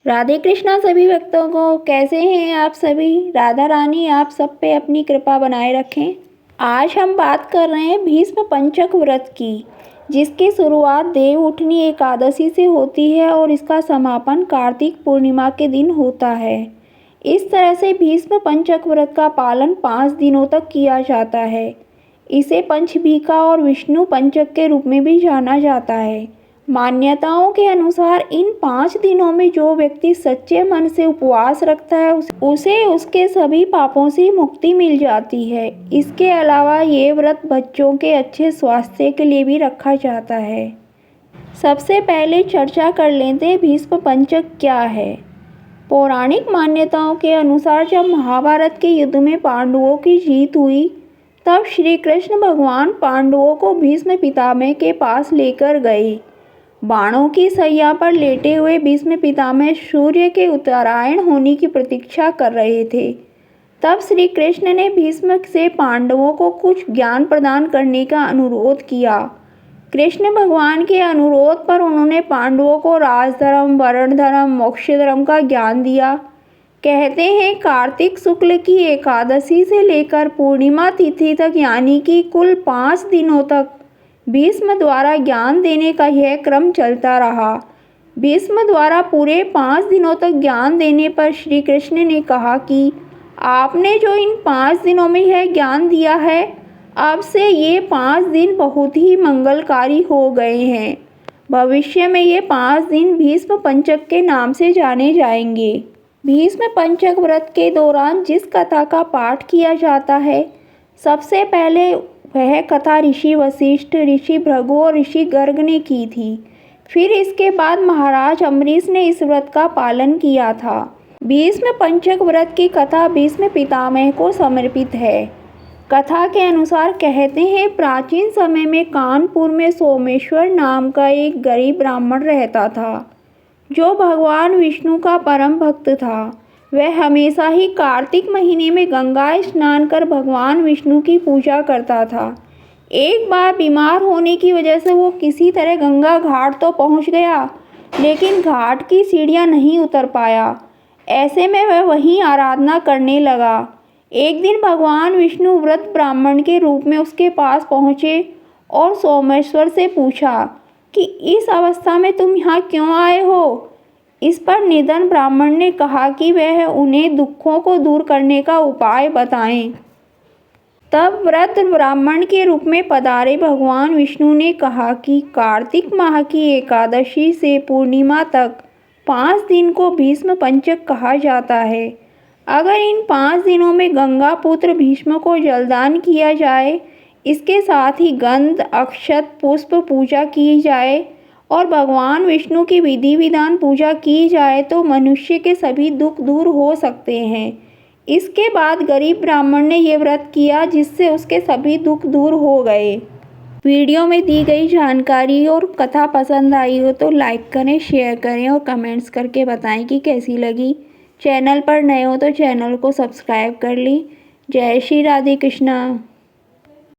राधे कृष्णा सभी भक्तों को। कैसे हैं आप सभी? राधा रानी आप सब पे अपनी कृपा बनाए रखें। आज हम बात कर रहे हैं भीष्म पंचक व्रत की, जिसकी शुरुआत देवउठनी एकादशी से होती है और इसका समापन कार्तिक पूर्णिमा के दिन होता है। इस तरह से भीष्म पंचक व्रत का पालन 5 दिनों तक किया जाता है। इसे पंचभीखा और विष्णु पंचक के रूप में भी जाना जाता है। मान्यताओं के अनुसार इन 5 दिनों में जो व्यक्ति सच्चे मन से उपवास रखता है उसे उसके सभी पापों से मुक्ति मिल जाती है। इसके अलावा ये व्रत बच्चों के अच्छे स्वास्थ्य के लिए भी रखा जाता है। सबसे पहले चर्चा कर लेते हैं भीष्म पंचक क्या है। पौराणिक मान्यताओं के अनुसार जब महाभारत के युद्ध में पांडवों की जीत हुई, तब श्री कृष्ण भगवान पांडवों को भीष्म पितामह के पास लेकर गए। बाणों की सैया पर लेटे हुए भीष्म पितामह सूर्य के उत्तरायण होने की प्रतीक्षा कर रहे थे। तब श्री कृष्ण ने भीष्म से पांडवों को कुछ ज्ञान प्रदान करने का अनुरोध किया। कृष्ण भगवान के अनुरोध पर उन्होंने पांडवों को राजधर्म, वर्ण धर्म, मोक्ष धर्म का ज्ञान दिया। कहते हैं कार्तिक शुक्ल की एकादशी से लेकर पूर्णिमा तिथि तक यानी कि कुल 5 दिनों तक भीष्म द्वारा ज्ञान देने का यह क्रम चलता रहा। भीष्म द्वारा पूरे 5 दिनों तक ज्ञान देने पर श्री कृष्ण ने कहा कि आपने जो इन 5 दिनों में यह ज्ञान दिया है, अब से ये 5 दिन बहुत ही मंगलकारी हो गए हैं। भविष्य में ये 5 दिन भीष्म पंचक के नाम से जाने जाएंगे। भीष्म पंचक व्रत के दौरान जिस कथा का पाठ किया जाता है, सबसे पहले वह कथा ऋषि वशिष्ठ, ऋषि भृगु और ऋषि गर्ग ने की थी। फिर इसके बाद महाराज अम्बरीश ने इस व्रत का पालन किया था। भीष्म पंचक व्रत की कथा भीष्म पितामह को समर्पित है। कथा के अनुसार कहते हैं प्राचीन समय में कानपुर में सोमेश्वर नाम का एक गरीब ब्राह्मण रहता था, जो भगवान विष्णु का परम भक्त था। वह हमेशा ही कार्तिक महीने में गंगा स्नान कर भगवान विष्णु की पूजा करता था। एक बार बीमार होने की वजह से वो किसी तरह गंगा घाट तो पहुंच गया, लेकिन घाट की सीढ़ियां नहीं उतर पाया। ऐसे में वह वहीं आराधना करने लगा। एक दिन भगवान विष्णु व्रत ब्राह्मण के रूप में उसके पास पहुँचे और सोमेश्वर से पूछा कि इस अवस्था में तुम यहाँ क्यों आए हो। इस पर निधन ब्राह्मण ने कहा कि वह उन्हें दुखों को दूर करने का उपाय बताएं। तब व्रत ब्राह्मण के रूप में पधारे भगवान विष्णु ने कहा कि कार्तिक माह की एकादशी से पूर्णिमा तक 5 दिन को भीष्म पंचक कहा जाता है। अगर इन 5 दिनों में गंगा पुत्र भीष्म को जलदान किया जाए, इसके साथ ही गंध, अक्षत, पुष्प पूजा की जाए और भगवान विष्णु की विधि विधान पूजा की जाए तो मनुष्य के सभी दुख दूर हो सकते हैं। इसके बाद गरीब ब्राह्मण ने यह व्रत किया, जिससे उसके सभी दुख दूर हो गए। वीडियो में दी गई जानकारी और कथा पसंद आई हो तो लाइक करें, शेयर करें और कमेंट्स करके बताएं कि कैसी लगी। चैनल पर नए हो तो चैनल को सब्सक्राइब कर ली। जय श्री राधे कृष्णा।